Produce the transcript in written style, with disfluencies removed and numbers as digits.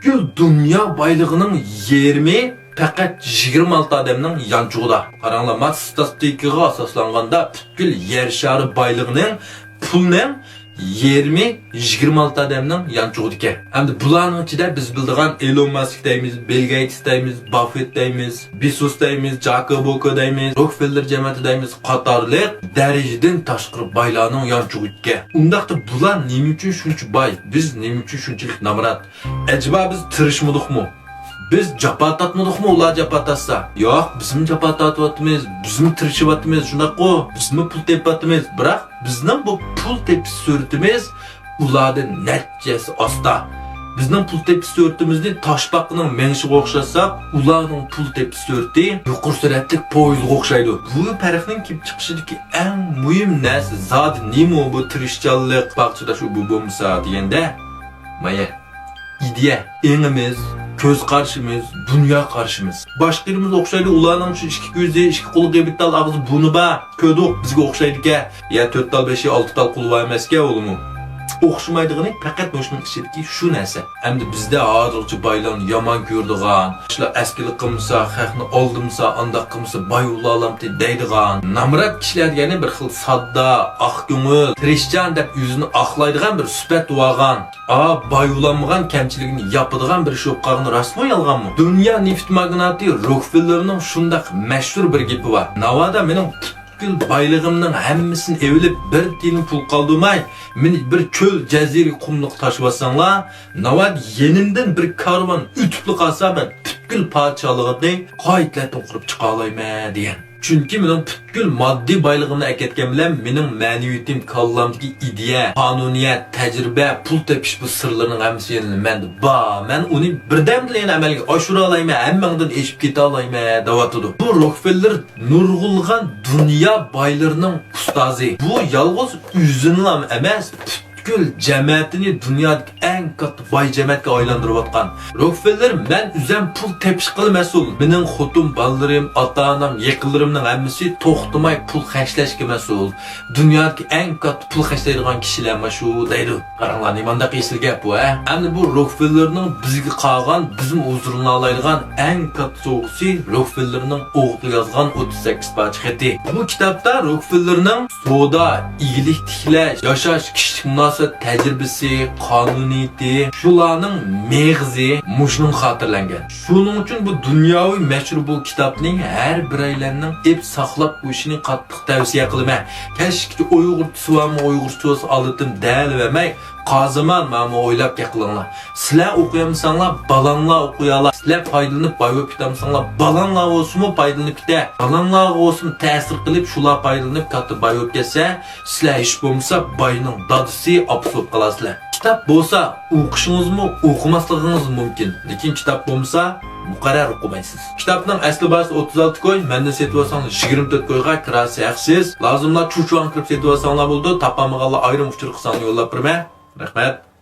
Bütkül dünya baylığının 20 fakat 26 adamның yançuğuda. Qaranglar, mat statistikaga asoslanganda bütkül yer şarı baylığının pulning 20-26 adamның yançuğuda ekan. Hamda bularning ichida biz bildigan Elon Musk deymiz, Bill Gates deymiz, Buffett deymiz, Bezos deymiz, Jacob Boko deymiz, Rockefeller jamiyati deymiz qatorliq darajadan tashqari baylarning yançuğuda ekan. Undaqda bular nima uchun shuncha boy? Biz nima uchun shunchalik namrat? Acaba biz tirishmadikmi? Biz japa tatmadikmi ular japa tatsa? Yo'q, bizim japa tatyapmiz, bizim tirishibotimiz shundaqku, bizim pul tepyapmiz. Biroq bizning bu pul tepish suratimiz ulardan natijasi osta. Bizning pul tepish suratimizni toshbaqining mengshiga o'xshatsak, ularning pul tepish surati yuqori suratli poyezdga o'xshaydi. Bu farqning kelib chiqishidagi eng muhim narsa zot nima bu tirishchanlik, baqchida shu bu bo'lmasa deganda, maya ideya, engimiz, göz karşımız, dünya karşımız. Başkalarımız okşaydı, ulanın şu iki gözü, iki kolu gıybettal ağzı bunu ba, köydük, bizge okşaydı ki, ya 4 dal 5'i 6 dal kulu var emas ki oğlumu. Okşamaydığını fakat boşunun içindeki şu neyse. Hem de bizde ağırlıkçı baylan yaman gördüğün, işler eskilik kılmışsa, xalqni oldımsa, andak kılmışsa, bay ulalamdı deydiğin. Namrat kişiler yani bir xil sadda, ak göngül, tirişcan dep yüzünü aklaydiğin bir süpet duağın. Bay ulanmağın kemçiligini yapıdığın bir şokağını rasmı yalgan mı? Dünya neft magnati Rockefeller'ın şundak meşhur bir gibi var. Navada benim bütkül baylığımның hemmisini evlip bir tilim pul kaldırmay, meni bir çöl ceziri kumluk taşıvasanlar, navad yenimden bir karvan ütüplü kalsa ben bütkül parçalığını kayıtletten kurup çıkalayma diyen. Çünkü benim bütkül maddi baylığımını eketken bilen benim maneviyetim kallamdaki ideya, kanuniyet, tecrübe, pul tepiş bu sırlarının hemisi yenilenmendi. Ben onu birden bileyen amelge aşırı alayım, hemmenden eşip geti alayım davatıdı. Bu Rockefeller nurgulgan dünya baylarının ustazı. Bu yalğız yüzünün emas, bütkül cemiyetini dünyadaki en katı bay cemiyetke aylandırıp atkan. Rockefeller ben üzem pul tepiş kılı mesul. Benim xotum, ballarım, ata-anam, yakınlarımın hemmisi toxtumay pul xəşləşke mesul. Dünyadaki en katı pul xəşləydiğen kişiler meşhur deydi. Qaranglar, nimanda qiysil gap bu ha? Hem bu Rockefeller'nin bizge qalğan, bizim huzuruna alaydigan en katı soğuqsi Rockefeller'nin oğlu yazgan 38 parça xeti. Bu kitapta Rockefeller'nin soda, iyilik tikləş, yaşaş, kişilik münasebet tecrübesi, kanuniyeti, şularning mağzi muşunun hatırlangan. Şunun için bu dünyavi meşhur bu kitapning her bireylerinin hep saklap bu işini qattiq tavsiye qilma. Keşke Uygurçası var mı Uygurçası alıtım değil vermey. Qazaman mama oylab yaqılınlar. Sizler okuyamsanlar, balanlar okuyalar. Sizler faydalanıp bayıp kitamsanlar, balanlar olsun mu faydalanıp kite. Balanlar olsun tesir qilib, şular faydalanıp katı bayıp kese. Sizler iş bulmasa bayının dadısı apsop qalasızlar. Kitap bolsa o'qishingiz mı, o'qimasligingiz mumkin. Lekin kitap bo'lmasa muqarrar o'qimaysiz. Kitapning asli bahsi 36 koy, menda setib olsangiz 24 koyga kirasi yaxshisiz. Lazımlar chuchuan kirib setib olsanglar bo'ldi. Topamaganlar ayrim uchur qilsangiz yo'llab berma. Rahmat.